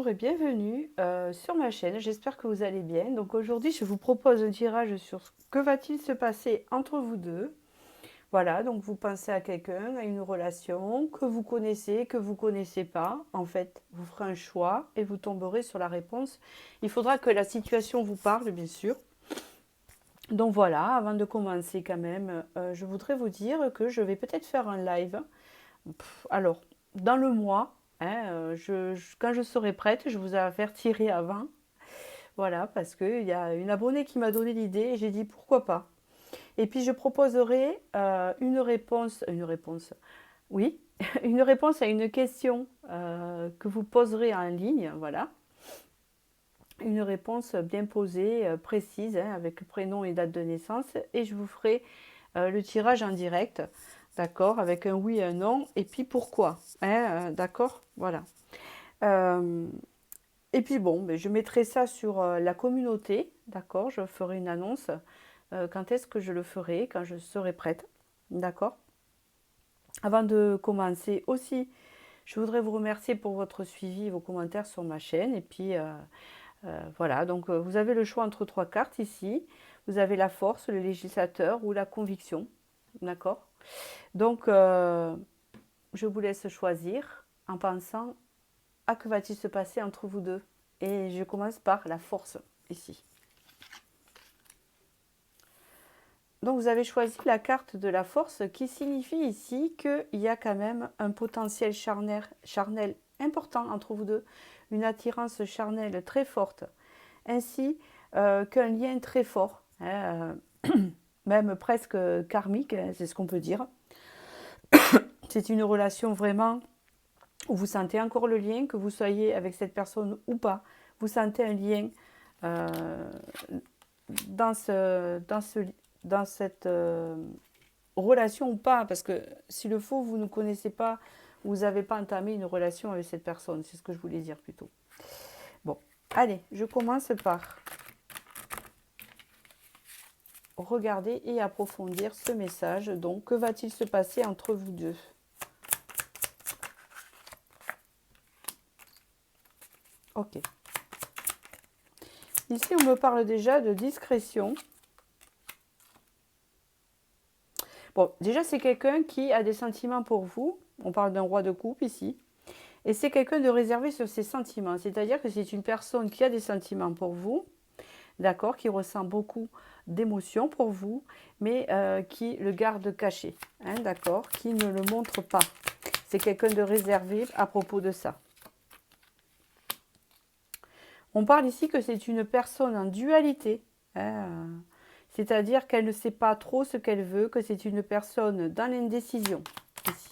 bonjour et bienvenue sur ma chaîne, j'espère que vous allez bien. Donc aujourd'hui je vous propose un tirage sur ce que va-t-il se passer entre vous deux. Voilà, donc vous pensez à quelqu'un, à une relation que vous connaissez pas. En fait, vous ferez un choix et vous tomberez sur la réponse. Il faudra que la situation vous parle, bien sûr. Donc voilà, avant de commencer quand même, je voudrais vous dire que je vais peut-être faire un live. Alors, dans le mois, hein, quand je serai prête, je vous avertirai avant. Voilà, parce qu'il y a une abonnée qui m'a donné l'idée et j'ai dit pourquoi pas. Et puis je proposerai une réponse, oui, une réponse à une question que vous poserez en ligne, voilà. Une réponse bien posée, précise, hein, avec prénom et date de naissance. Et je vous ferai le tirage en direct, d'accord, avec un oui, un non, et puis pourquoi, hein, d'accord, voilà. Euh, et puis bon, ben, je mettrai ça sur la communauté, d'accord, je ferai une annonce. Quand est-ce que je le ferai? Quand je serai prête, d'accord. Avant de commencer aussi, je voudrais vous remercier pour votre suivi, vos commentaires sur ma chaîne, et puis voilà, donc vous avez le choix entre trois cartes ici. Vous avez la force, le législateur ou la conviction, d'accord. Donc, je vous laisse choisir en pensant à que va-t-il se passer entre vous deux. Et je commence par la force, ici. Donc, vous avez choisi la carte de la force qui signifie ici qu'il y a quand même un potentiel charnel important entre vous deux, une attirance charnelle très forte, ainsi qu'un lien très fort, hein, même presque karmique, hein, c'est ce qu'on peut dire. C'est une relation vraiment où vous sentez encore le lien, que vous soyez avec cette personne ou pas. Vous sentez un lien euh, dans cette relation ou pas. Parce que s'il le faut, vous ne connaissez pas, vous n'avez pas entamé une relation avec cette personne. C'est ce que je voulais dire plutôt. Bon, allez, je commence par regarder et approfondir ce message. Donc, que va-t-il se passer entre vous deux? Ok. Ici, on me parle déjà de discrétion. Bon, déjà, c'est quelqu'un qui a des sentiments pour vous. On parle d'un roi de coupe ici. Et c'est quelqu'un de réservé sur ses sentiments. C'est-à-dire que c'est une personne qui a des sentiments pour vous, d'accord, qui ressent beaucoup d'émotions pour vous, mais qui le garde caché, hein, d'accord, qui ne le montre pas. C'est quelqu'un de réservé à propos de ça. On parle ici que c'est une personne en dualité, hein, c'est-à-dire qu'elle ne sait pas trop ce qu'elle veut, que c'est une personne dans l'indécision, ici.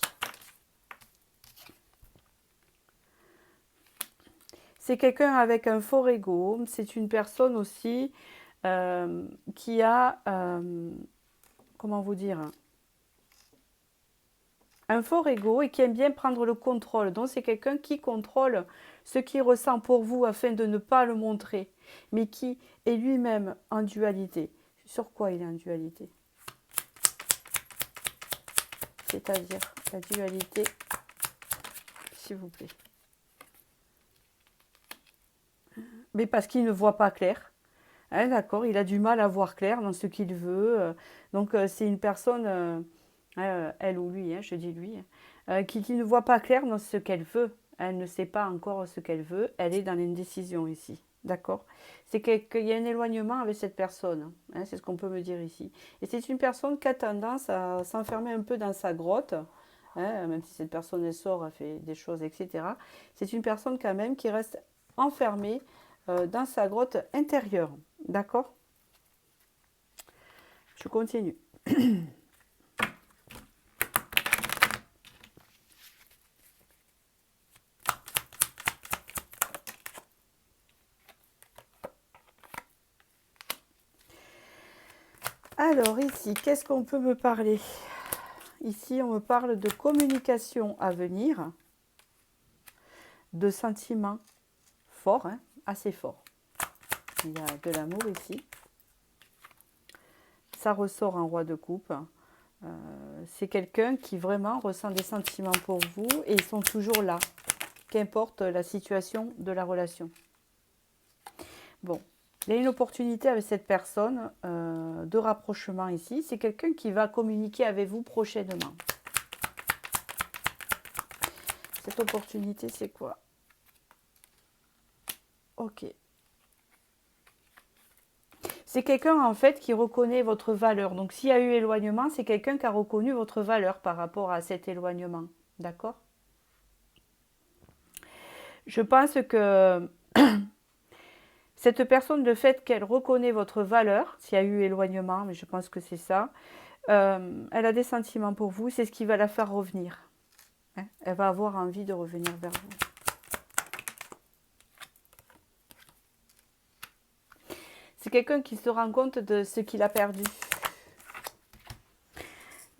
C'est quelqu'un avec un fort ego, c'est une personne aussi qui a, comment vous dire, un fort ego et qui aime bien prendre le contrôle. Donc c'est quelqu'un qui contrôle ce qu'il ressent pour vous afin de ne pas le montrer, mais qui est lui-même en dualité. Sur quoi il est en dualité? C'est-à-dire la dualité, s'il vous plaît. Mais parce qu'il ne voit pas clair. Hein, d'accord, il a du mal à voir clair dans ce qu'il veut. Donc c'est une personne, elle ou lui, hein, je dis lui, qui ne voit pas clair dans ce qu'elle veut. Elle ne sait pas encore ce qu'elle veut. Elle est dans l'indécision ici. D'accord. C'est qu'il y a un éloignement avec cette personne. Hein, c'est ce qu'on peut me dire ici. Et c'est une personne qui a tendance à s'enfermer un peu dans sa grotte. Hein, même si cette personne elle sort, elle fait des choses, etc. C'est une personne quand même qui reste enfermée dans sa grotte intérieure. D'accord. Je continue. Alors ici, qu'est-ce qu'on peut me parler? Ici, on me parle de communication à venir, de sentiments forts, hein, assez forts. Il y a de l'amour ici. Ça ressort en roi de coupe. C'est quelqu'un qui vraiment ressent des sentiments pour vous et ils sont toujours là. qu'importe la situation de la relation. Bon, il y a une opportunité avec cette personne de rapprochement ici. C'est quelqu'un qui va communiquer avec vous prochainement. Cette opportunité, c'est quoi? Ok. C'est quelqu'un en fait qui reconnaît votre valeur. Donc s'il y a eu éloignement, c'est quelqu'un qui a reconnu votre valeur par rapport à cet éloignement. D'accord? Je pense que cette personne, le fait qu'elle reconnaît votre valeur, s'il y a eu éloignement, mais je pense que c'est ça, elle a des sentiments pour vous, c'est ce qui va la faire revenir. Hein? Elle va avoir envie de revenir vers vous. C'est quelqu'un qui se rend compte de ce qu'il a perdu.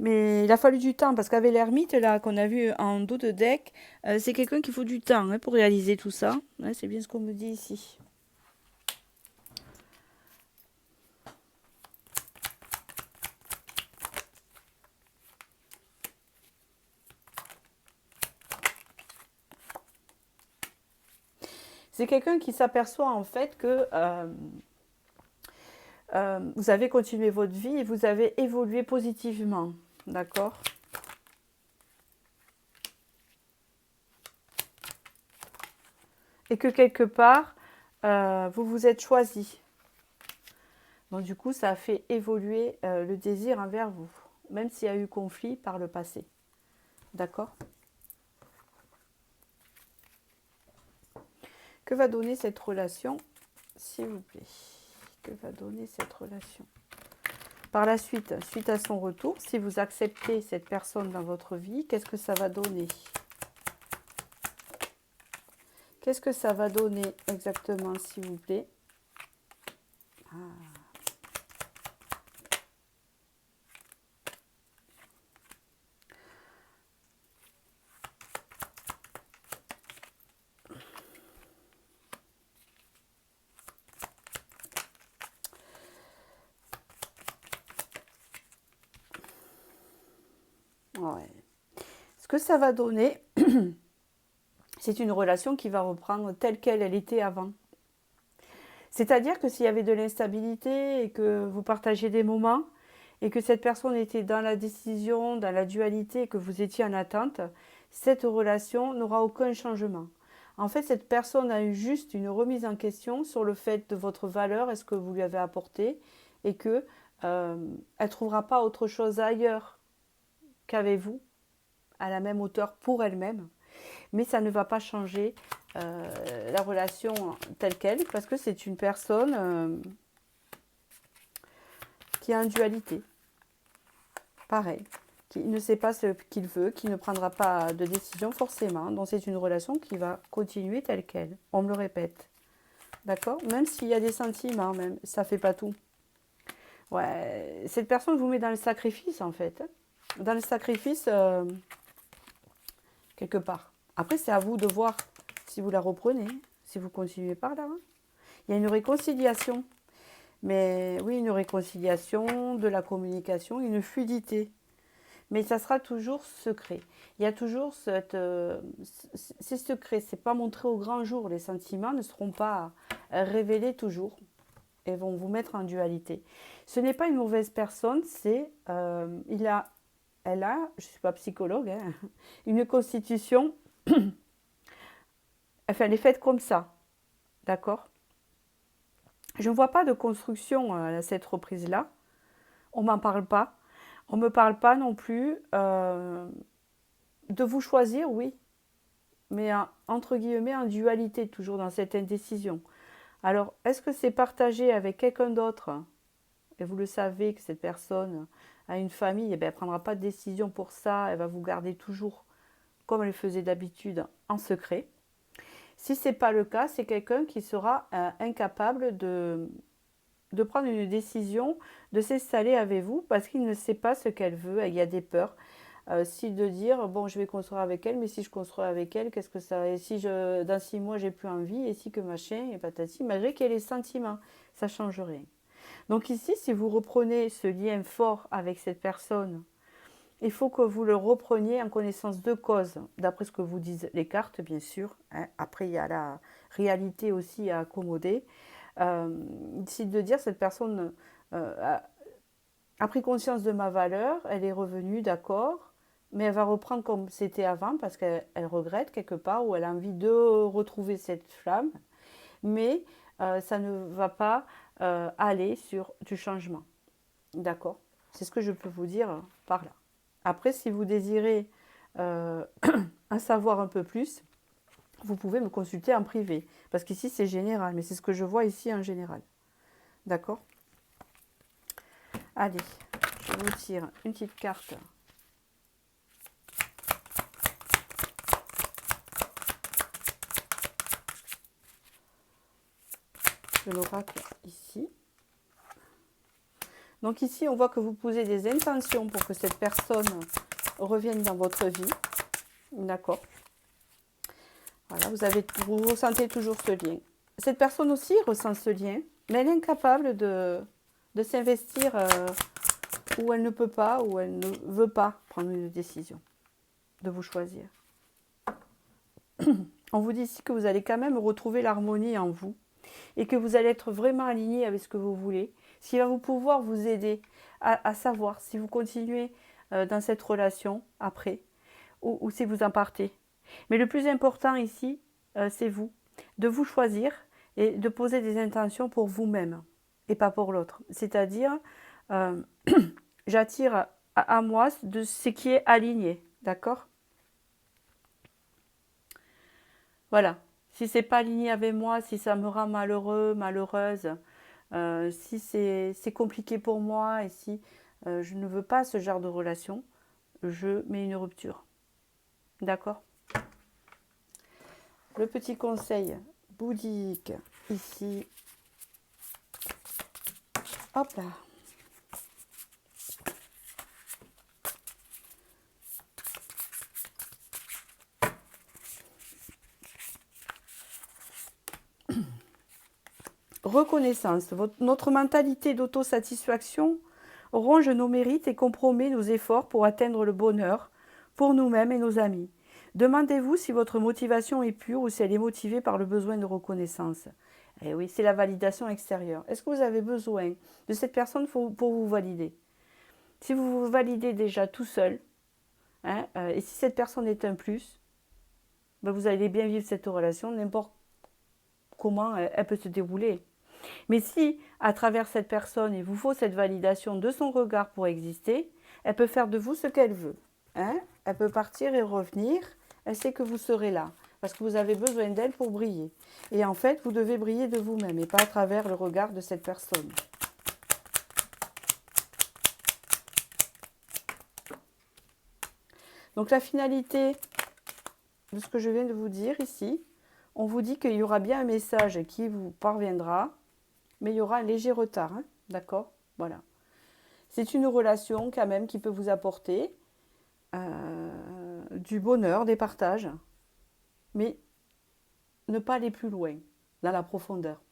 Mais il a fallu du temps, parce qu'avec l'ermite, là, qu'on a vu en dos de deck, c'est quelqu'un qu'il faut du temps hein, pour réaliser tout ça. Ouais, c'est bien ce qu'on me dit ici. C'est quelqu'un qui s'aperçoit en fait que vous avez continué votre vie et vous avez évolué positivement. D'accord? Et que quelque part, vous vous êtes choisi. Donc du coup, ça a fait évoluer le désir envers vous, même s'il y a eu conflit par le passé. D'accord? Que va donner cette relation, s'il vous plaît? Que va donner cette relation? Par la suite, suite à son retour, si vous acceptez cette personne dans votre vie, qu'est-ce que ça va donner? Qu'est-ce que ça va donner exactement, s'il vous plaît? Ah. Ouais. Ce que ça va donner, c'est une relation qui va reprendre telle qu'elle était avant. C'est-à-dire que s'il y avait de l'instabilité et que vous partagez des moments et que cette personne était dans la décision, dans la dualité et que vous étiez en attente, cette relation n'aura aucun changement. En fait, cette personne a eu juste une remise en question sur le fait de votre valeur et ce que vous lui avez apporté et que elle ne trouvera pas autre chose ailleurs qu'avec vous, à la même hauteur pour elle-même. Mais ça ne va pas changer la relation telle qu'elle, parce que c'est une personne qui a une dualité. Pareil, qui ne sait pas ce qu'il veut, qui ne prendra pas de décision forcément. Donc c'est une relation qui va continuer telle qu'elle. On me le répète. D'accord? Même s'il y a des sentiments, même, ça ne fait pas tout. Ouais, cette personne vous met dans le sacrifice en fait. Dans le sacrifice, quelque part. Après, c'est à vous de voir si vous la reprenez, si vous continuez par là. Il y a une réconciliation. Mais oui, une réconciliation, de la communication, une fluidité. Mais ça sera toujours secret. Il y a toujours cette... c'est secret, c'est pas montré au grand jour. Les sentiments ne seront pas révélés toujours et vont vous mettre en dualité. Ce n'est pas une mauvaise personne, c'est... elle a, je ne suis pas psychologue, hein, une constitution... enfin, elle est faite comme ça. D'accord? Je ne vois pas de construction à cette reprise-là. On ne m'en parle pas. On ne me parle pas non plus de vous choisir, oui. Mais entre guillemets, en dualité, toujours dans cette indécision. Alors, est-ce que c'est partagé avec quelqu'un d'autre? Et vous le savez que cette personne a une famille, et bien, elle ne prendra pas de décision pour ça. Elle va vous garder toujours, comme elle le faisait d'habitude, en secret. Si ce n'est pas le cas, c'est quelqu'un qui sera incapable de prendre une décision, de s'installer avec vous parce qu'il ne sait pas ce qu'elle veut, il y a des peurs. Si de dire, bon, je vais construire avec elle, mais si je construis avec elle, qu'est-ce que ça... Et si dans 6 mois, j'ai plus envie, et si que machin, et patati, malgré qu'il y ait les sentiments, ça ne change rien. Donc ici, si vous reprenez ce lien fort avec cette personne, il faut que vous le repreniez en connaissance de cause, d'après ce que vous disent les cartes, bien sûr. Hein. Après, il y a la réalité aussi à accommoder. C'est de dire cette personne a pris conscience de ma valeur, elle est revenue, d'accord, mais elle va reprendre comme c'était avant parce qu'elle regrette quelque part ou elle a envie de retrouver cette flamme, mais ça ne va pas aller sur du changement. D'accord? C'est ce que je peux vous dire par là. Après, si vous désirez en savoir un peu plus, vous pouvez me consulter en privé. Parce qu'ici, c'est général, mais c'est ce que je vois ici en général. D'accord? Allez, je vous tire une petite carte. De l'oracle ici. Donc ici, on voit que vous posez des intentions pour que cette personne revienne dans votre vie. D'accord? Voilà, vous ressentez toujours ce lien. Cette personne aussi ressent ce lien, mais elle est incapable de s'investir où elle ne peut pas, où elle ne veut pas prendre une décision, de vous choisir. On vous dit ici que vous allez quand même retrouver l'harmonie en vous et que vous allez être vraiment aligné avec ce que vous voulez, ce qui va vous pouvoir vous aider à savoir si vous continuez dans cette relation après ou si vous en partez. Mais le plus important ici, c'est vous, de vous choisir et de poser des intentions pour vous-même et pas pour l'autre. C'est-à-dire, j'attire à moi de ce qui est aligné, d'accord? Voilà. Si c'est pas aligné avec moi, si ça me rend malheureux, malheureuse, si c'est compliqué pour moi et si je ne veux pas ce genre de relation, je mets une rupture. D'accord? Le petit conseil bouddhique ici. Hop là. Reconnaissance. Notre mentalité d'autosatisfaction ronge nos mérites et compromet nos efforts pour atteindre le bonheur pour nous-mêmes et nos amis. Demandez-vous si votre motivation est pure ou si elle est motivée par le besoin de reconnaissance. Eh oui, c'est la validation extérieure. Est-ce que vous avez besoin de cette personne pour vous valider? Si vous vous validez déjà tout seul, hein, et si cette personne est un plus, ben vous allez bien vivre cette relation, n'importe comment elle peut se dérouler. Mais si, à travers cette personne, il vous faut cette validation de son regard pour exister, elle peut faire de vous ce qu'elle veut. Hein? Elle peut partir et revenir, elle sait que vous serez là, parce que vous avez besoin d'elle pour briller. Et en fait, vous devez briller de vous-même et pas à travers le regard de cette personne. Donc la finalité de ce que je viens de vous dire ici, on vous dit qu'il y aura bien un message qui vous parviendra, mais il y aura un léger retard, hein, d'accord? Voilà. C'est une relation quand même qui peut vous apporter du bonheur, des partages, mais ne pas aller plus loin, dans la profondeur.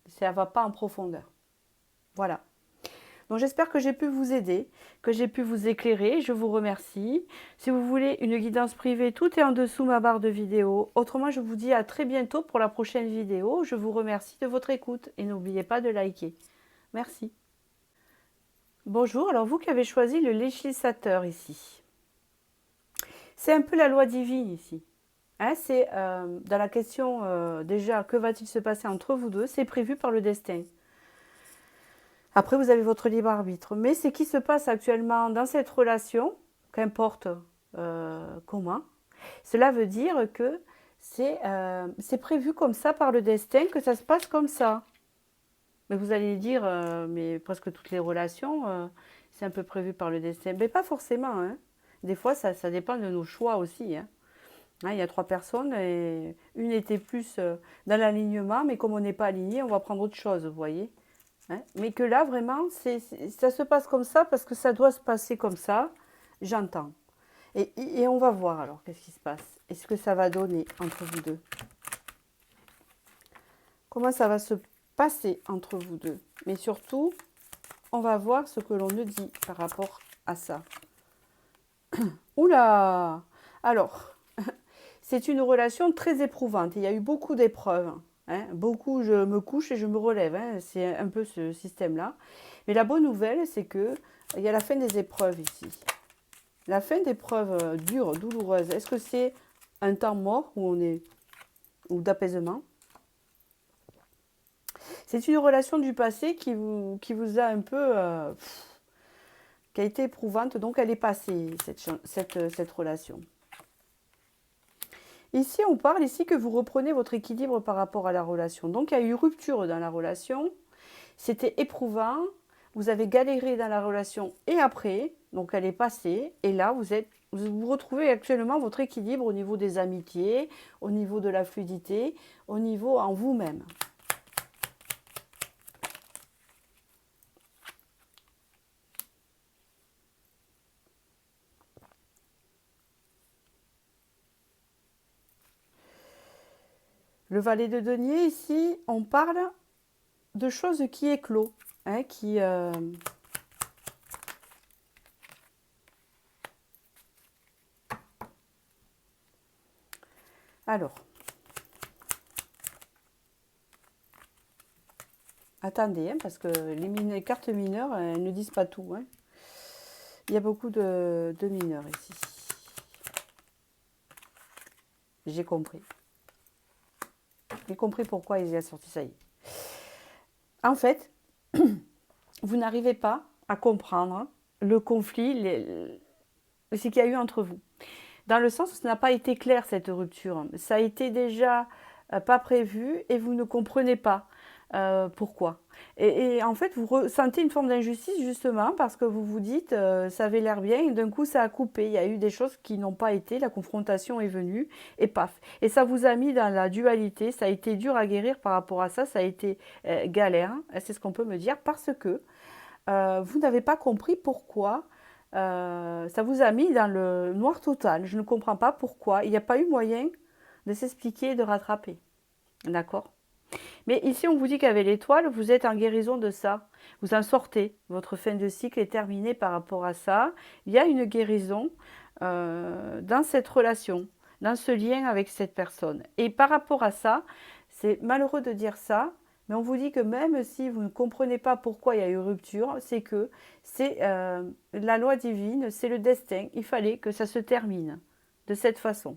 Ça ne va pas en profondeur. Voilà. Donc j'espère que j'ai pu vous aider, que j'ai pu vous éclairer. Je vous remercie. Si vous voulez une guidance privée, tout est en dessous ma barre de vidéo. Autrement, je vous dis à très bientôt pour la prochaine vidéo. Je vous remercie de votre écoute et n'oubliez pas de liker. Merci. Bonjour, alors vous qui avez choisi le législateur ici. C'est un peu la loi divine ici. Hein, c'est dans la question déjà, que va-t-il se passer entre vous deux? C'est prévu par le destin. Après, vous avez votre libre arbitre. Mais ce qui se passe actuellement dans cette relation, qu'importe comment, cela veut dire que c'est prévu comme ça par le destin, que ça se passe comme ça. Mais vous allez dire, mais presque toutes les relations, c'est un peu prévu par le destin. Mais pas forcément. Hein. Des fois, ça dépend de nos choix aussi. Hein. Hein, il y a 3 personnes et une était plus dans l'alignement, mais comme on n'est pas aligné, on va prendre autre chose, vous voyez. Hein, mais que là, vraiment, ça se passe comme ça parce que ça doit se passer comme ça, j'entends. Et on va voir alors qu'est-ce qui se passe. Est-ce que ça va donner entre vous deux? Comment ça va se passer entre vous deux? Mais surtout, on va voir ce que l'on nous dit par rapport à ça. Oula! Alors, c'est une relation très éprouvante. Il y a eu beaucoup d'épreuves. Hein. Beaucoup, je me couche et je me relève. Hein. C'est un peu ce système-là. Mais la bonne nouvelle, c'est que il y a la fin des épreuves ici. La fin d'épreuves dures, douloureuses. Est-ce que c'est un temps mort où on est, ou d'apaisement? C'est une relation du passé qui vous a un peu, qui a été éprouvante. Donc elle est passée, cette relation. Ici, on parle ici que vous reprenez votre équilibre par rapport à la relation. Donc, il y a eu rupture dans la relation. C'était éprouvant. Vous avez galéré dans la relation et après, donc elle est passée. Et là, vous retrouvez actuellement votre équilibre au niveau des amitiés, au niveau de la fluidité, au niveau en vous-même. Le valet de denier, ici, on parle de choses qui éclosent, hein, Alors, attendez, hein, parce que les cartes mineures, elles ne disent pas tout. Hein. Il y a beaucoup de mineurs ici. J'ai compris. J'ai compris pourquoi ils y ont sorti ça y est. En fait, vous n'arrivez pas à comprendre le conflit, ce qu'il y a eu entre vous. Dans le sens où ça n'a pas été clair cette rupture. Ça a été déjà pas prévu et vous ne comprenez pas pourquoi. Et en fait, vous ressentez une forme d'injustice justement parce que vous vous dites ça avait l'air bien et d'un coup ça a coupé. Il y a eu des choses qui n'ont pas été, la confrontation est venue et paf. Et ça vous a mis dans la dualité, ça a été dur à guérir par rapport à ça, ça a été galère, c'est ce qu'on peut me dire, parce que vous n'avez pas compris pourquoi. Ça vous a mis dans le noir total. Je ne comprends pas pourquoi. Il n'y a pas eu moyen de s'expliquer et de rattraper. D'accord? Mais ici, on vous dit qu'avec l'étoile, vous êtes en guérison de ça. Vous en sortez. Votre fin de cycle est terminée par rapport à ça. Il y a une guérison dans cette relation, dans ce lien avec cette personne. Et par rapport à ça, c'est malheureux de dire ça, mais on vous dit que même si vous ne comprenez pas pourquoi il y a eu rupture, c'est que c'est la loi divine, c'est le destin. Il fallait que ça se termine de cette façon.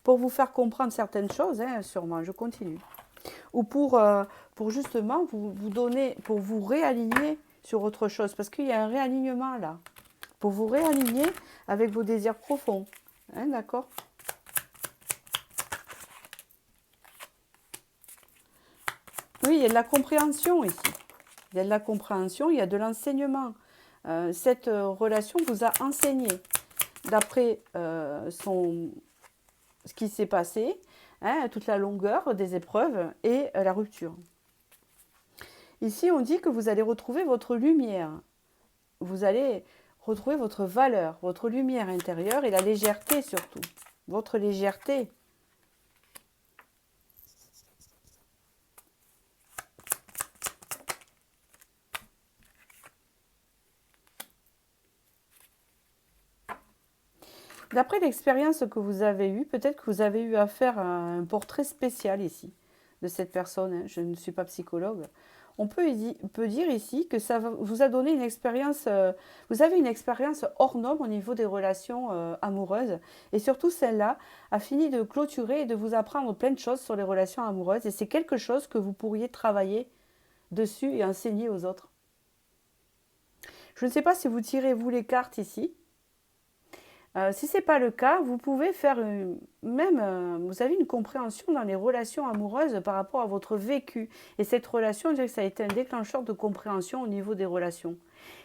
Pour vous faire comprendre certaines choses, hein, sûrement, je continue. Ou pour justement vous donner, pour vous réaligner sur autre chose. Parce qu'il y a un réalignement là. Pour vous réaligner avec vos désirs profonds. Hein, d'accord? Oui, il y a de la compréhension ici. Il y a de la compréhension, il y a de l'enseignement. Cette relation vous a enseigné d'après ce qui s'est passé, hein, toute la longueur des épreuves et la rupture. Ici, on dit que vous allez retrouver votre lumière. Vous allez retrouver votre valeur, votre lumière intérieure et la légèreté surtout. Votre légèreté. D'après l'expérience que vous avez eue, peut-être que vous avez eu affaire à un portrait spécial ici de cette personne. Hein. Je ne suis pas psychologue. On peut dire ici que ça vous a donné une expérience, vous avez une expérience hors norme au niveau des relations amoureuses. Et surtout celle-là a fini de clôturer et de vous apprendre plein de choses sur les relations amoureuses. Et c'est quelque chose que vous pourriez travailler dessus et enseigner aux autres. Je ne sais pas si vous tirez vous les cartes ici. Si ce n'est pas le cas, vous pouvez faire vous avez une compréhension dans les relations amoureuses par rapport à votre vécu. Et cette relation, je dirais que ça a été un déclencheur de compréhension au niveau des relations.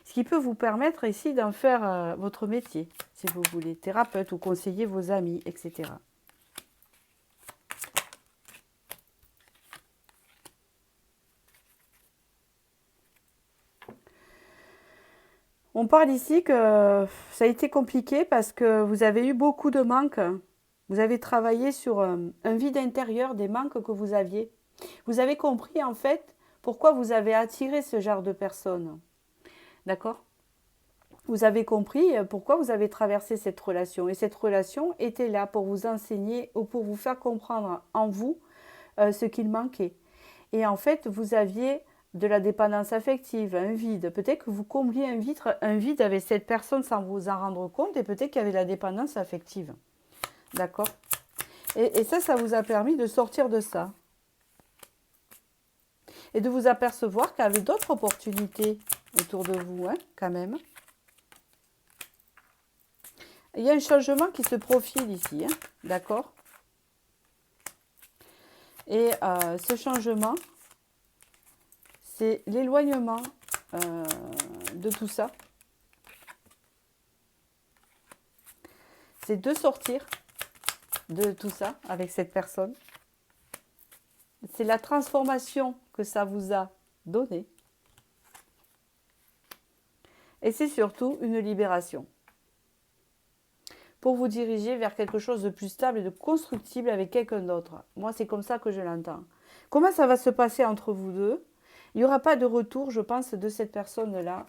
Ce qui peut vous permettre ici d'en faire votre métier, si vous voulez, thérapeute ou conseiller vos amis, etc. On parle ici que ça a été compliqué parce que vous avez eu beaucoup de manques. Vous avez travaillé sur un vide intérieur des manques que vous aviez. Vous avez compris en fait pourquoi vous avez attiré ce genre de personnes. D'accord? vous avez compris pourquoi vous avez traversé cette relation. Et cette relation était là pour vous enseigner ou pour vous faire comprendre en vous ce qu'il manquait. Et en fait, vous aviez de la dépendance affective, un vide. Peut-être que vous combliez un vide avec cette personne sans vous en rendre compte, et peut-être qu'il y avait de la dépendance affective. D'accord? Et ça vous a permis de sortir de ça. Et de vous apercevoir qu'il y avait d'autres opportunités autour de vous, hein, quand même. Il y a un changement qui se profile ici, hein, d'accord? Et ce changement, c'est l'éloignement de tout ça. C'est de sortir de tout ça avec cette personne. C'est la transformation que ça vous a donné. Et c'est surtout une libération. Pour vous diriger vers quelque chose de plus stable et de constructible avec quelqu'un d'autre. Moi, c'est comme ça que je l'entends. Comment ça va se passer entre vous deux? Il n'y aura pas de retour, je pense, de cette personne-là.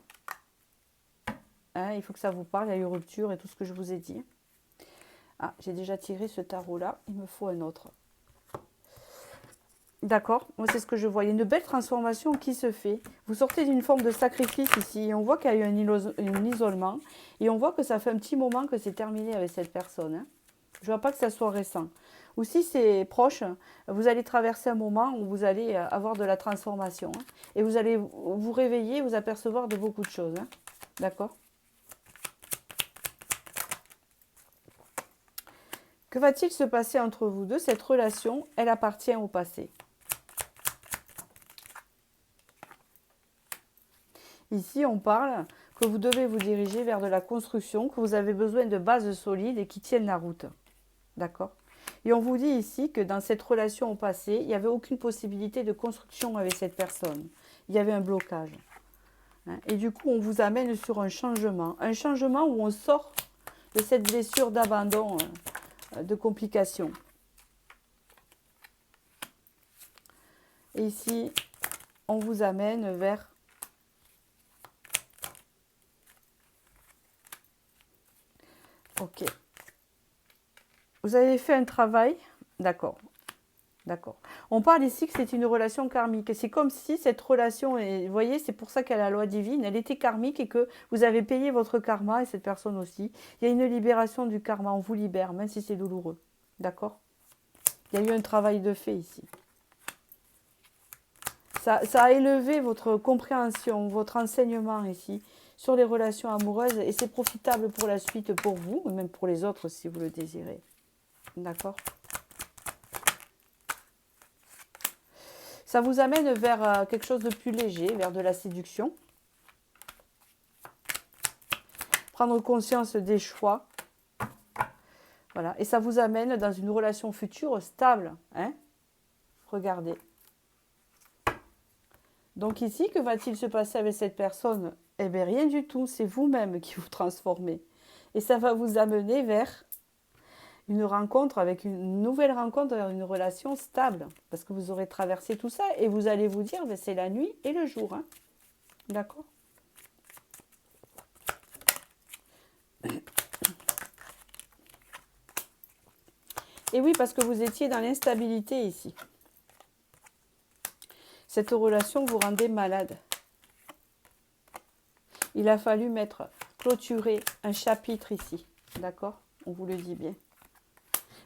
Hein, il faut que ça vous parle, il y a eu rupture et tout ce que je vous ai dit. Ah, j'ai déjà tiré ce tarot-là, il me faut un autre. D'accord, moi c'est ce que je vois. Il y a une belle transformation qui se fait. Vous sortez d'une forme de sacrifice ici. Et on voit qu'il y a eu un isolement. Et on voit que ça fait un petit moment que c'est terminé avec cette personne. Hein. Je ne vois pas que ça soit récent. Ou si c'est proche, vous allez traverser un moment où vous allez avoir de la transformation. Hein. Et vous allez vous réveiller, vous apercevoir de beaucoup de choses. Hein. D'accord? Que va-t-il se passer entre vous deux? Cette relation, elle appartient au passé. Ici, on parle que vous devez vous diriger vers de la construction, que vous avez besoin de bases solides et qui tiennent la route. D'accord? Et on vous dit ici que dans cette relation au passé, il n'y avait aucune possibilité de construction avec cette personne. Il y avait un blocage. Et du coup, on vous amène sur un changement où on sort de cette blessure d'abandon, de complications. Et ici, on vous amène vers ok. Vous avez fait un travail, d'accord. D'accord. On parle ici que c'est une relation karmique. C'est comme si cette relation, vous voyez, c'est pour ça qu'il y a la loi divine, elle était karmique et que vous avez payé votre karma et cette personne aussi. Il y a une libération du karma, on vous libère, même si c'est douloureux. D'accord? Il y a eu un travail de fait ici. Ça a élevé votre compréhension, votre enseignement ici sur les relations amoureuses et c'est profitable pour la suite, pour vous, et même pour les autres si vous le désirez. D'accord? Ça vous amène vers quelque chose de plus léger, vers de la séduction. Prendre conscience des choix. Voilà. Et ça vous amène dans une relation future stable. Hein? Regardez. Donc ici, que va-t-il se passer avec cette personne? Eh bien, rien du tout. C'est vous-même qui vous transformez. Et ça va vous amener vers une rencontre, avec une nouvelle rencontre, vers une relation stable. Parce que vous aurez traversé tout ça et vous allez vous dire, c'est la nuit et le jour. Hein. D'accord? Et oui, parce que vous étiez dans l'instabilité ici. Cette relation vous rendait malade. Il a fallu clôturer un chapitre ici. D'accord? On vous le dit bien.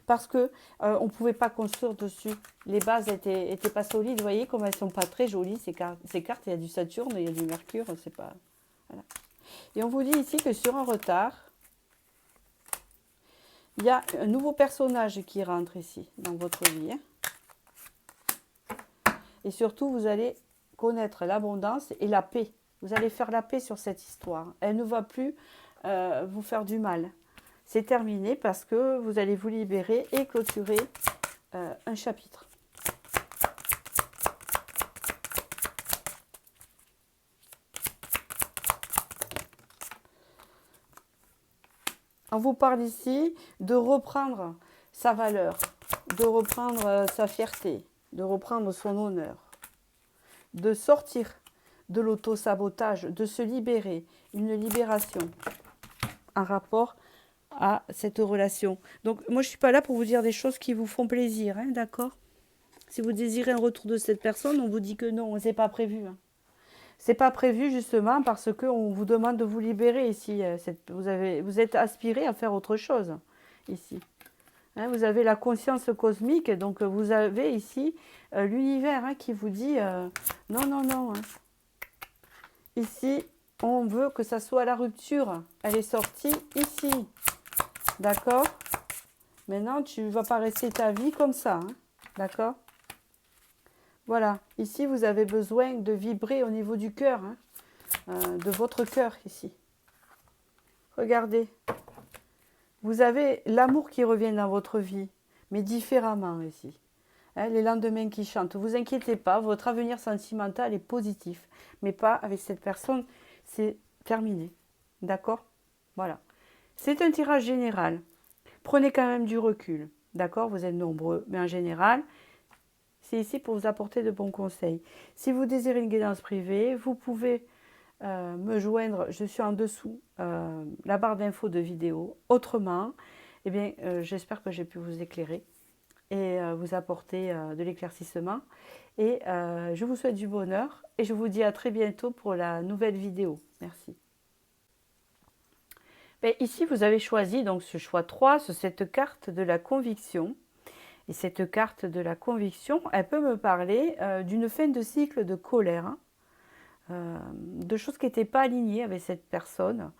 Parce que on ne pouvait pas construire dessus. Les bases étaient pas solides. Vous voyez comme elles ne sont pas très jolies, ces cartes. Il y a du Saturne, il y a du Mercure. C'est pas... Voilà. Et on vous dit ici que sur un retard, il y a un nouveau personnage qui rentre ici, dans votre vie. Hein. Et surtout, vous allez connaître l'abondance et la paix. Vous allez faire la paix sur cette histoire. Elle ne va plus vous faire du mal. C'est terminé parce que vous allez vous libérer et clôturer un chapitre. On vous parle ici de reprendre sa valeur, de reprendre sa fierté, de reprendre son honneur, de sortir de l'auto-sabotage, de se libérer, une libération en rapport à cette relation. Donc, moi, je ne suis pas là pour vous dire des choses qui vous font plaisir, hein, d'accord? Si vous désirez un retour de cette personne, on vous dit que non, c'est pas prévu. Hein. C'est pas prévu justement parce qu'on vous demande de vous libérer ici. Vous êtes aspiré à faire autre chose ici. Hein, vous avez la conscience cosmique, donc vous avez ici l'univers hein, qui vous dit non, non, non. Hein. Ici, on veut que ça soit la rupture. Elle est sortie ici. D'accord? Maintenant, tu ne vas pas rester ta vie comme ça. Hein. D'accord? Voilà. Ici, vous avez besoin de vibrer au niveau du cœur. Hein, de votre cœur ici. Regardez. Vous avez l'amour qui revient dans votre vie, mais différemment ici. Hein, les lendemains qui chantent. Ne vous inquiétez pas, votre avenir sentimental est positif. Mais pas avec cette personne, c'est terminé. D'accord? Voilà. C'est un tirage général. Prenez quand même du recul. D'accord? Vous êtes nombreux, mais en général, c'est ici pour vous apporter de bons conseils. Si vous désirez une guidance privée, vous pouvez me joindre. Je suis en dessous la barre d'infos de vidéo. Autrement, eh bien, j'espère que j'ai pu vous éclairer et vous apporter de l'éclaircissement. Et je vous souhaite du bonheur et je vous dis à très bientôt pour la nouvelle vidéo. Merci. Et ici, vous avez choisi donc ce choix 3 sur cette carte de la conviction. Et cette carte de la conviction, elle peut me parler d'une fin de cycle de colère, hein, de choses qui n'étaient pas alignées avec cette personne.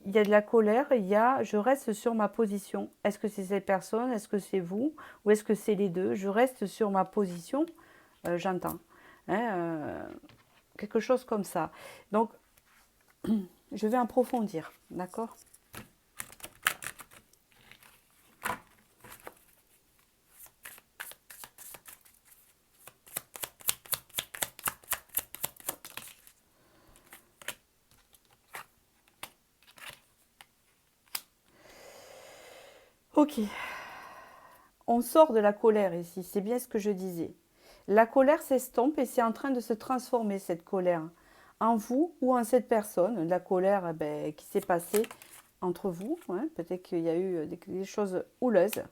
Il y a de la colère, il y a je reste sur ma position. Est-ce que c'est cette personne, est-ce que c'est vous, ou est-ce que c'est les deux? Je reste sur ma position, j'entends. Hein, quelque chose comme ça. Donc, je vais approfondir, d'accord? Ok, on sort de la colère ici, c'est bien ce que je disais. La colère s'estompe et c'est en train de se transformer cette colère en vous ou en cette personne. La colère qui s'est passée entre vous, hein, peut-être qu'il y a eu des choses houleuses.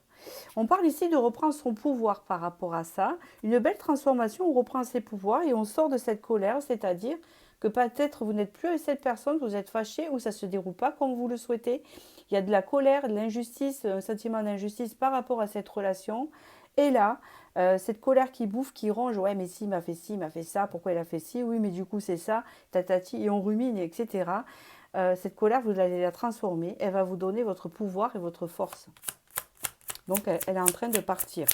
On parle ici de reprendre son pouvoir par rapport à ça. Une belle transformation, on reprend ses pouvoirs et on sort de cette colère, c'est-à-dire que peut-être vous n'êtes plus avec cette personne, vous êtes fâché ou ça ne se déroule pas comme vous le souhaitez. Il y a de la colère, de l'injustice, un sentiment d'injustice par rapport à cette relation. Et là, cette colère qui bouffe, qui ronge, ouais mais si, il m'a fait ci, il m'a fait ça, pourquoi il a fait ci, oui mais du coup c'est ça, tatati, et on rumine, etc. Cette colère, vous allez la transformer, elle va vous donner votre pouvoir et votre force. Donc elle est en train de partir.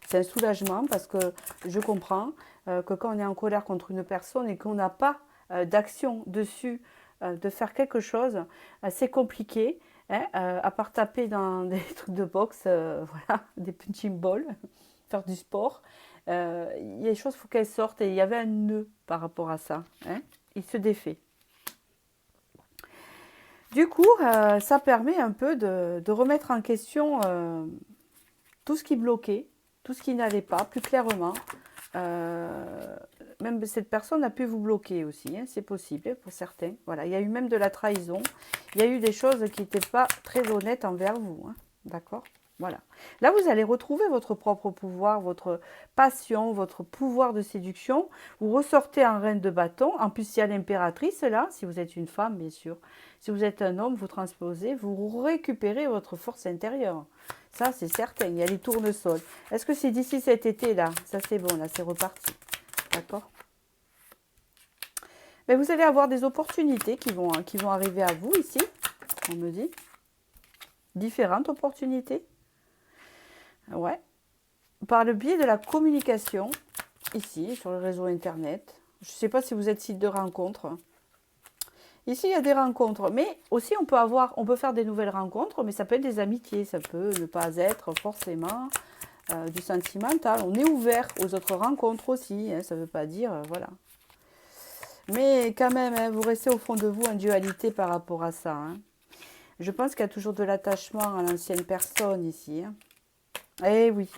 C'est un soulagement parce que je comprends que quand on est en colère contre une personne et qu'on n'a pas d'action dessus, de faire quelque chose, c'est compliqué. Hein, à part taper dans des trucs de boxe, voilà, des punching balls, faire du sport. Il y a des choses, il faut qu'elles sortent et il y avait un nœud par rapport à ça. Hein, il se défait. Du coup, ça permet un peu de remettre en question tout ce qui bloquait, tout ce qui n'allait pas, plus clairement. Même cette personne a pu vous bloquer aussi, hein, c'est possible pour certains. Voilà, il y a eu même de la trahison. Il y a eu des choses qui n'étaient pas très honnêtes envers vous. Hein, d'accord? Voilà. Là, vous allez retrouver votre propre pouvoir, votre passion, votre pouvoir de séduction. Vous ressortez en reine de bâton. En plus, il y a l'impératrice là, si vous êtes une femme, bien sûr. Si vous êtes un homme, vous transposez, vous récupérez votre force intérieure. Ça, c'est certain. Il y a les tournesols. Est-ce que c'est d'ici cet été là? Ça, c'est bon. Là, c'est reparti. D'accord? Mais vous allez avoir des opportunités qui vont arriver à vous ici. On me dit. Différentes opportunités. Ouais. Par le biais de la communication, ici, sur le réseau Internet. Je ne sais pas si vous êtes site de rencontre. Ici, il y a des rencontres. Mais aussi, on peut faire des nouvelles rencontres, mais ça peut être des amitiés. Ça peut ne pas être forcément du sentimental. On est ouvert aux autres rencontres aussi. Hein, ça ne veut pas dire, voilà. Mais quand même, hein, vous restez au fond de vous en dualité par rapport à ça. Hein. Je pense qu'il y a toujours de l'attachement à l'ancienne personne ici. Hein. Eh oui.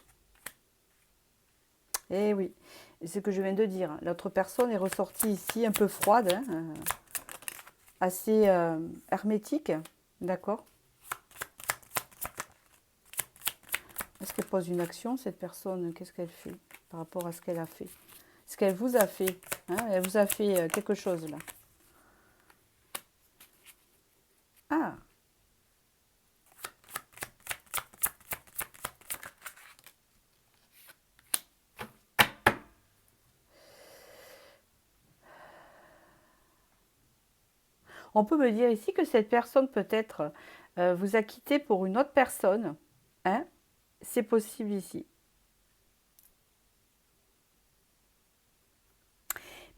Eh oui. C'est ce que je viens de dire. L'autre personne est ressortie ici un peu froide, hein, assez hermétique, d'accord? Est-ce qu'elle pose une action, cette personne? Qu'est-ce qu'elle fait par rapport à ce qu'elle a fait? Ce qu'elle vous a fait, hein? Elle vous a fait quelque chose là. Ah, on peut me dire ici que cette personne peut-être vous a quitté pour une autre personne, hein? C'est possible ici.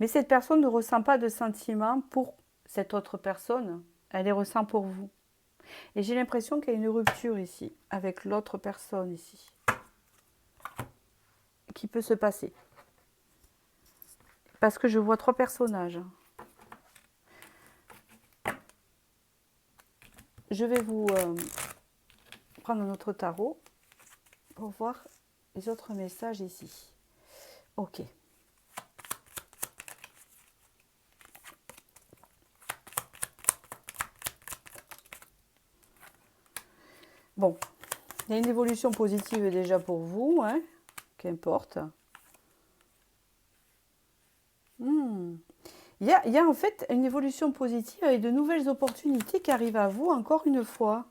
Mais cette personne ne ressent pas de sentiments pour cette autre personne, elle les ressent pour vous. Et j'ai l'impression qu'il y a une rupture ici, avec l'autre personne ici, qui peut se passer. Parce que je vois 3 personnages. Je vais vous prendre un autre tarot pour voir les autres messages ici. Ok. Bon, il y a une évolution positive déjà pour vous, hein, qu'importe. Il y a en fait une évolution positive avec de nouvelles opportunités qui arrivent à vous encore une fois.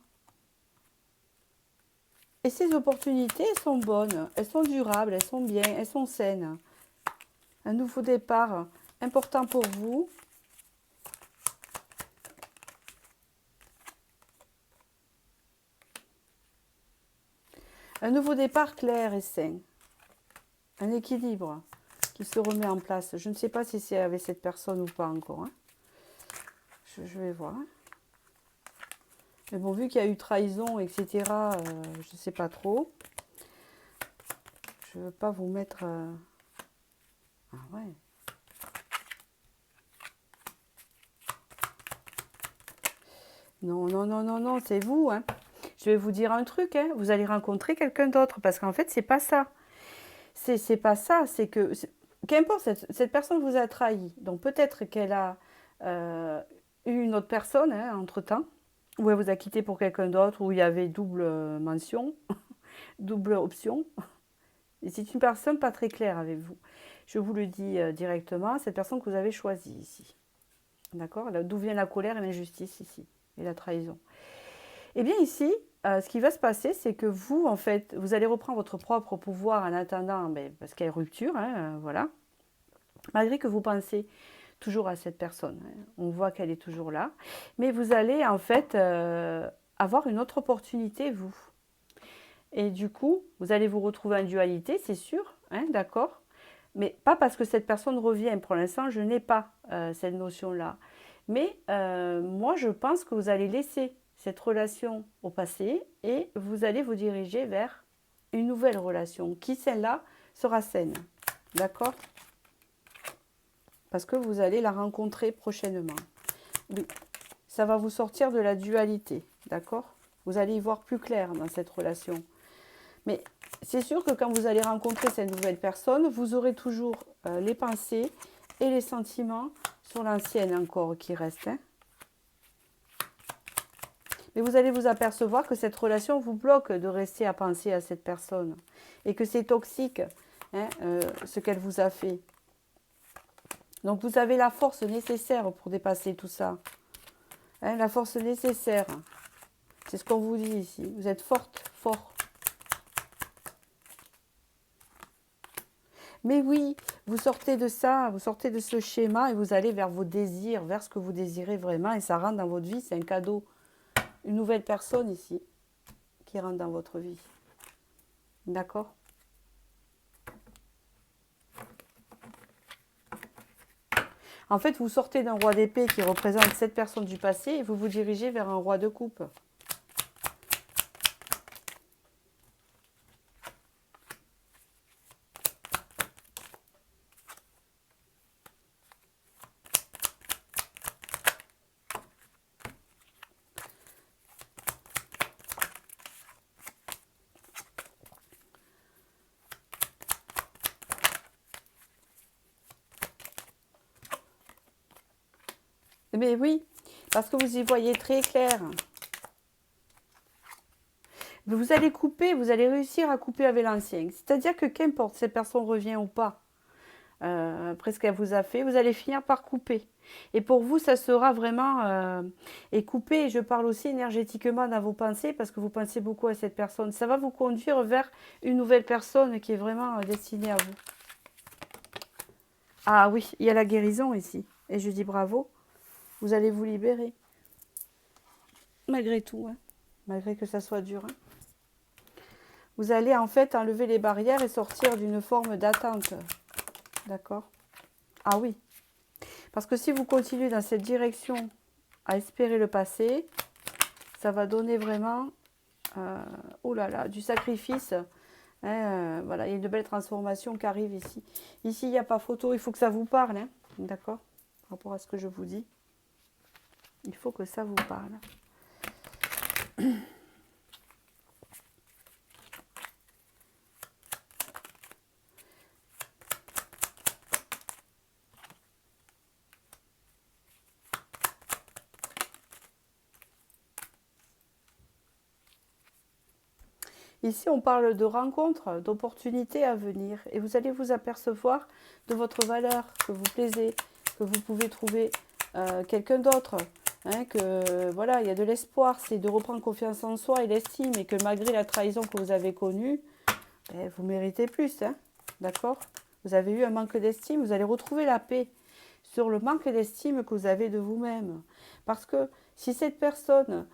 Et ces opportunités, elles sont bonnes, elles sont durables, elles sont bien, elles sont saines. Un nouveau départ important pour vous. Un nouveau départ clair et sain. Un équilibre qui se remet en place. Je ne sais pas si c'est avec cette personne ou pas encore, hein. Je vais voir. Mais bon, vu qu'il y a eu trahison, etc., je ne sais pas trop. Je ne veux pas vous mettre... Ah ouais. Non, non, non, non, non, c'est vous, hein. Je vais vous dire un truc, hein. Vous allez rencontrer quelqu'un d'autre, parce qu'en fait, c'est pas ça. C'est pas ça, c'est que... Qu'importe, cette personne vous a trahi. Donc peut-être qu'elle a eu une autre personne, hein, entre-temps, ou elle vous a quitté pour quelqu'un d'autre, où il y avait double mention, double option. Et c'est une personne pas très claire avec vous. Je vous le dis directement, cette personne que vous avez choisie ici. D'accord? D'où vient la colère et l'injustice ici, et la trahison. Eh bien ici, ce qui va se passer, c'est que vous, en fait, vous allez reprendre votre propre pouvoir en attendant, parce qu'il y a rupture, hein, voilà. Malgré que vous pensez toujours à cette personne, hein, on voit qu'elle est toujours là. Mais vous allez, en fait, avoir une autre opportunité, vous. Et du coup, vous allez vous retrouver en dualité, c'est sûr, hein, d'accord? Mais pas parce que cette personne revient. Pour l'instant, je n'ai pas cette notion-là. Mais moi, je pense que vous allez laisser cette relation au passé et vous allez vous diriger vers une nouvelle relation qui, celle-là, sera saine. D'accord? Parce que vous allez la rencontrer prochainement. Oui, ça va vous sortir de la dualité. D'accord? Vous allez y voir plus clair dans cette relation. Mais c'est sûr que quand vous allez rencontrer cette nouvelle personne, vous aurez toujours les pensées et les sentiments sur l'ancienne encore qui reste, hein. Mais vous allez vous apercevoir que cette relation vous bloque de rester à penser à cette personne. Et que c'est toxique, hein, ce qu'elle vous a fait. Donc vous avez la force nécessaire pour dépasser tout ça. Hein, la force nécessaire. C'est ce qu'on vous dit ici. Vous êtes forte, fort. Mais oui, vous sortez de ça, vous sortez de ce schéma et vous allez vers vos désirs, vers ce que vous désirez vraiment. Et ça rentre dans votre vie, c'est un cadeau. Une nouvelle personne ici qui rentre dans votre vie. D'accord? En fait, vous sortez d'un roi d'épée qui représente cette personne du passé et vous vous dirigez vers un roi de coupe. Mais oui, parce que vous y voyez très clair. Vous allez couper, vous allez réussir à couper avec l'ancien. C'est-à-dire que qu'importe, cette personne revient ou pas, après ce qu'elle vous a fait, vous allez finir par couper. Et pour vous, ça sera vraiment... et couper, je parle aussi énergétiquement dans vos pensées, parce que vous pensez beaucoup à cette personne. Ça va vous conduire vers une nouvelle personne qui est vraiment destinée à vous. Ah oui, il y a la guérison ici. Et je dis bravo, vous allez vous libérer. Malgré tout, hein. Malgré que ça soit dur. Hein. Vous allez en fait enlever les barrières et sortir d'une forme d'attente. D'accord? Ah oui. Parce que si vous continuez dans cette direction à espérer le passé, ça va donner vraiment, oh là là, du sacrifice. Hein, voilà, il y a une belle transformation qui arrive ici. Ici, il n'y a pas photo, il faut que ça vous parle. Hein, d'accord? Par rapport à ce que je vous dis. Il faut que ça vous parle. Ici, on parle de rencontres, d'opportunités à venir. Et vous allez vous apercevoir de votre valeur, que vous plaisez, que vous pouvez trouver quelqu'un d'autre. Hein, que voilà, il y a de l'espoir, c'est de reprendre confiance en soi et l'estime. Et que malgré la trahison que vous avez connue, ben, vous méritez plus. Hein, d'accord? Vous avez eu un manque d'estime, vous allez retrouver la paix sur le manque d'estime que vous avez de vous-même. Parce que si cette personne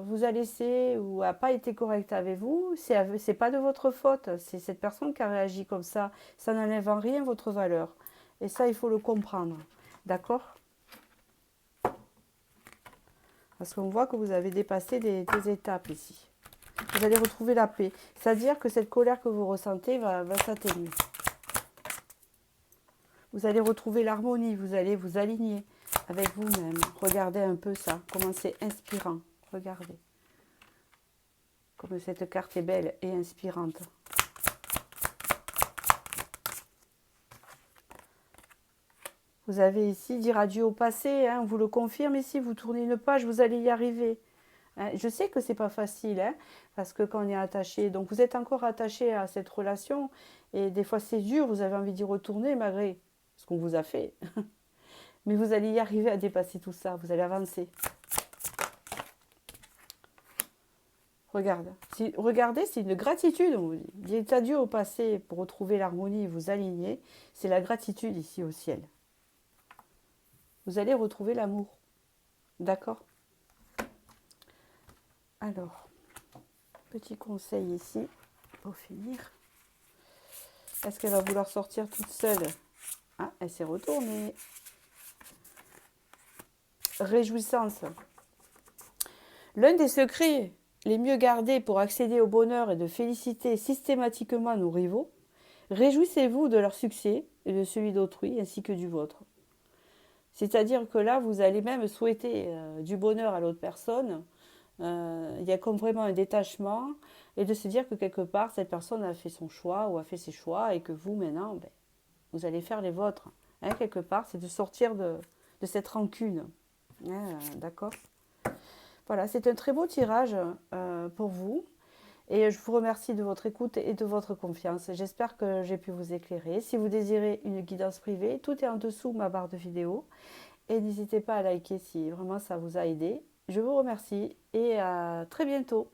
vous a laissé ou n'a pas été correcte avec vous, c'est pas de votre faute. C'est cette personne qui a réagi comme ça. Ça n'enlève en rien votre valeur. Et ça, il faut le comprendre. D'accord? Parce qu'on voit que vous avez dépassé des étapes ici. Vous allez retrouver la paix. C'est-à-dire que cette colère que vous ressentez va s'atténuer. Vous allez retrouver l'harmonie. Vous allez vous aligner avec vous-même. Regardez un peu ça. Comment c'est inspirant. Regardez. Comme cette carte est belle et inspirante. Vous avez ici dire adieu au passé, hein, on vous le confirme ici, vous tournez une page, vous allez y arriver. Hein. Je sais que c'est pas facile, hein, parce que quand on est attaché, donc vous êtes encore attaché à cette relation, et des fois c'est dur, vous avez envie d'y retourner malgré ce qu'on vous a fait. Mais vous allez y arriver à dépasser tout ça, vous allez avancer. Regardez, c'est une gratitude, on vous dit. Dites adieu au passé pour retrouver l'harmonie et vous aligner. C'est la gratitude ici au ciel. Vous allez retrouver l'amour. D'accord? Alors, petit conseil ici, pour finir. Est-ce qu'elle va vouloir sortir toute seule? Ah, elle s'est retournée. Réjouissance. L'un des secrets les mieux gardés pour accéder au bonheur est de féliciter systématiquement nos rivaux. Réjouissez-vous de leur succès et de celui d'autrui ainsi que du vôtre. C'est-à-dire que là, vous allez même souhaiter du bonheur à l'autre personne. Il y a comme vraiment un détachement et de se dire que quelque part, cette personne a fait son choix ou a fait ses choix et que vous, maintenant, ben, vous allez faire les vôtres. Hein, quelque part, c'est de sortir de cette rancune. Hein, d'accord? Voilà, c'est un très beau tirage pour vous. Et je vous remercie de votre écoute et de votre confiance. J'espère que j'ai pu vous éclairer. Si vous désirez une guidance privée, tout est en dessous de ma barre de vidéo. Et n'hésitez pas à liker si vraiment ça vous a aidé. Je vous remercie et à très bientôt.